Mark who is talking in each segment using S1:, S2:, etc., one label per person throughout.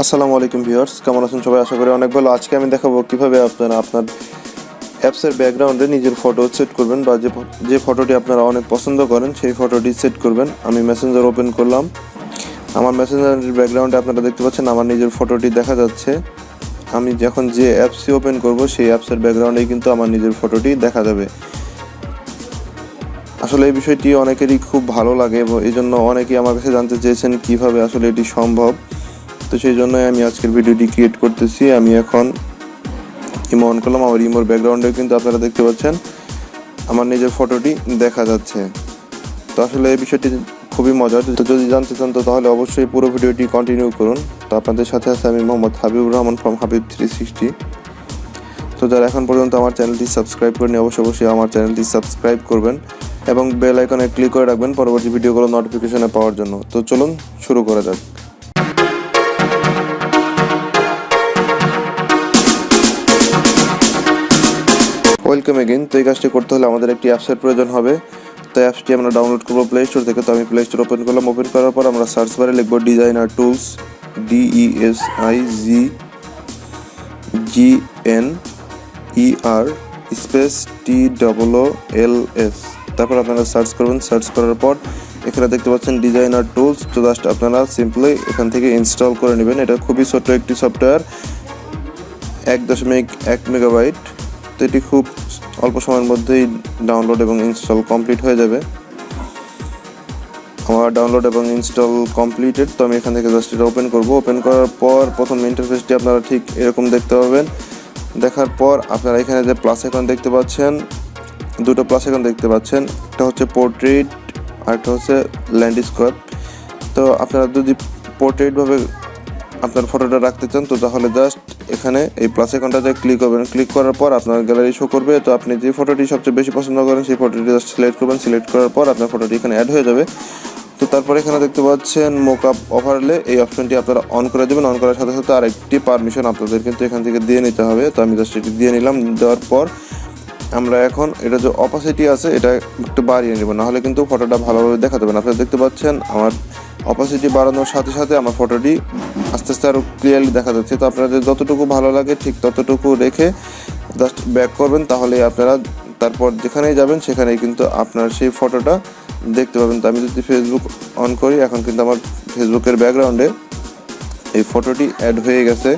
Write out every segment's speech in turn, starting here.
S1: আসসালামু আলাইকুম ভিউয়ার্স, কেমন আছেন সবাই? আশা করি অনেক ভালো। আজকে আমি দেখাবো কিভাবে আপনারা আপনার অ্যাপসের ব্যাকগ্রাউন্ডে নিজের ফটো সেট করবেন বা যে ফটোটি আপনারা অনেক পছন্দ করেন সেই ফটোটি সেট করবেন। আমি মেসেঞ্জার ওপেন করলাম। আমার মেসেঞ্জারের ব্যাকগ্রাউন্ডে আপনারা দেখতে পাচ্ছেন আমার নিজের ফটোটি দেখা যাচ্ছে। আমি যখন যে অ্যাপসটি ওপেন করব সেই অ্যাপসের ব্যাকগ্রাউন্ডে কিন্তু আমার নিজের ফটোটি দেখা যাবে। আসলে এই বিষয়টি অনেকেরই খুব ভালো লাগে এবং এই জন্য অনেকেই আমার কাছে জানতে চেয়েছেন কিভাবে আসলে এটি সম্ভব। তো সেই জন্যই আমি আজকের ভিডিওটি ক্রিয়েট করতেছি। আমি এখন ইমো অন করলাম। আমার ইমোর ব্যাকগ্রাউন্ডে কিন্তু আপনারা দেখতে পাচ্ছেন আমার নিজের ফটোটি দেখা যাচ্ছে। তো আসলে এই বিষয়টি খুবই মজার। তো যদি জানতে চান তো তাহলে অবশ্যই পুরো ভিডিওটি কন্টিনিউ করুন। তো আপনাদের সাথে আছে আমি মোহাম্মদ হাবিবুর রহমান ফ্রম HABIB360। তো যারা এখন পর্যন্ত আমার চ্যানেলটি সাবস্ক্রাইব করেনি অবশ্যই আমার চ্যানেলটি সাবস্ক্রাইব করবেন এবং বেল আইকনে ক্লিক করে রাখবেন পরবর্তী ভিডিওগুলো নোটিফিকেশনে পাওয়ার জন্য। তো চলুন শুরু করা যাক। Welcome again. তো এই কাজটি করতে হলে আমাদের একটি অ্যাপসের প্রয়োজন হবে। তো অ্যাপসটি আমরা ডাউনলোড করবো প্লে স্টোর থেকে। তো আমি প্লে স্টোর ওপেন করলাম। ওপেন করার পর আমরা সার্চ বারে লিখব designer tools, DESIGNER space TOOLS। তারপর আপনারা সার্চ করবেন। সার্চ করার পর এখানে দেখতে পাচ্ছেন ডিজাইনার টুলস। তো জাস্ট আপনারা সিম্পলি এখান থেকে ইনস্টল করে নেবেন। এটা খুবই ছোট্ট একটি সফটওয়্যার, 1.1 মেগাবাইট। তো এটি খুব অল্প সময়ের মধ্যেই ডাউনলোড এবং ইনস্টল কমপ্লিট হয়ে যাবে। আমার ডাউনলোড এবং ইনস্টল কমপ্লিটেড। তো আমি এখান থেকে জাস্ট এটা ওপেন করব। ওপেন করার পর প্রথম ইন্টারফেসটি আপনারা ঠিক এরকম দেখতে পাবেন। দেখার পর আপনারা এখানে যে প্লাস আইকন দেখতে পাচ্ছেন, দুটো প্লাস আইকন দেখতে পাচ্ছেন, একটা হচ্ছে পোর্ট্রেট আর একটা হচ্ছে ল্যান্ডস্কেপ। তো আপনারা যদি পোর্ট্রেটভাবে আপনার ফটোটা রাখতে চান তো তাহলে জাস্ট এখানে এই প্লাস আইকনটাতে ক্লিক করবেন। ক্লিক করার পর আপনার গ্যালারি শো করবে। তো আপনি যে ফটোটি সবচেয়ে বেশি পছন্দ করেন সেই ফটোটি জাস্ট সিলেক্ট করবেন। সিলেক্ট করার পর আপনার ফটোটি এখানে অ্যাড হয়ে যাবে। তো তারপর এখানে দেখতে পাচ্ছেন মকআপ ওভারলে, এই অপশনটি আপনারা অন করে দেবেন। অন করার সাথে সাথে আরেকটি পারমিশন আপনাদের কিন্তু এখান থেকে দিয়ে নিতে হবে। তো আমি জাস্ট এটি দিয়ে নিলাম। দেওয়ার পর আমরা এখন এটা যে অপাসিটি আছে এটা একটু বাড়িয়ে নেব, নাহলে কিন্তু ফটোটা ভালোভাবে দেখা যাবে না। আপনারা দেখতে পাচ্ছেন আমার অপাসিটি বাড়ানোর সাথে সাথে আমার ফটোটি আস্তে আস্তে আরও ক্লিয়ারলি দেখা যাচ্ছে। তো আপনাদের যতটুকু ভালো লাগে ঠিক ততটুকু রেখে জাস্ট ব্যাক করবেন, তাহলে আপনারা তারপর যেখানেই যাবেন সেখানেই কিন্তু আপনার সেই ফটোটা দেখতে পাবেন। তো আমি যদি ফেসবুক অন করি, এখন কিন্তু আমার ফেসবুকের ব্যাকগ্রাউন্ডে এই ফটোটি অ্যাড হয়ে গেছে।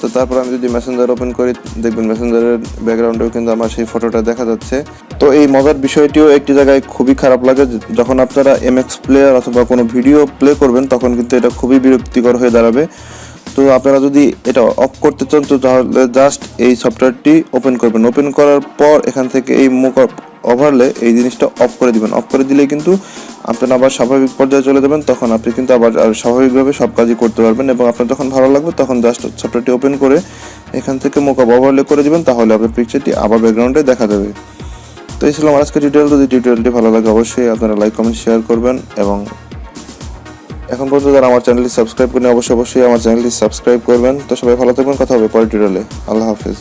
S1: তো তারপর আমি যদি মেসেঞ্জার ওপেন করি দেখবেন মেসেঞ্জারের ব্যাকগ্রাউন্ডেও কিন্তু আমার সেই ফটোটা দেখা যাচ্ছে। তো এই মজার বিষয়টিও একটি জায়গায় খুবই খারাপ লাগে, যখন আপনারা MX প্লেয়ার অথবা কোনো ভিডিও প্লে করবেন তখন কিন্তু এটা খুবই বিরক্তিকর হয়ে দাঁড়াবে। তো আপনারা যদি এটা অফ করতে চান তো তাহলে জাস্ট এই সফটওয়্যারটি ওপেন করবেন। ওপেন করার পর এখান থেকে এই মকআপ ওভারলে এই জিনিসটা অফ করে দিবেন। অফ করে দিলেই কিন্তু আপনারা আবার স্বাভাবিক পর্যায়ে চলে যাবেন। তখন আপনি কিন্তু আবার স্বাভাবিকভাবে সব কাজই করতে পারবেন এবং আপনার যখন ভালো লাগবে তখন জাস্ট সফটওয়্যারটি ওপেন করে এখান থেকে মকআপ ওভারলে করে দিবেন, তাহলে আপনার পিকচারটি আবার ব্যাকগ্রাউন্ডে দেখা যাবে। তো এই ছিল আমার আজকের টিউটোরিয়াল। যদি টিউটোরিয়ালটি ভালো লাগে অবশ্যই আপনারা লাইক কমেন্ট শেয়ার করবেন এবং এখন পর্যন্ত যারা আমার চ্যানেলটি সাবস্ক্রাইব করেন অবশ্যই আমার চ্যানেলটি সাবস্ক্রাইব করবেন। তো সবাই ভালো থাকবেন। কথা হবে পরের টিউটোরিয়ালে। আল্লাহ হাফেজ।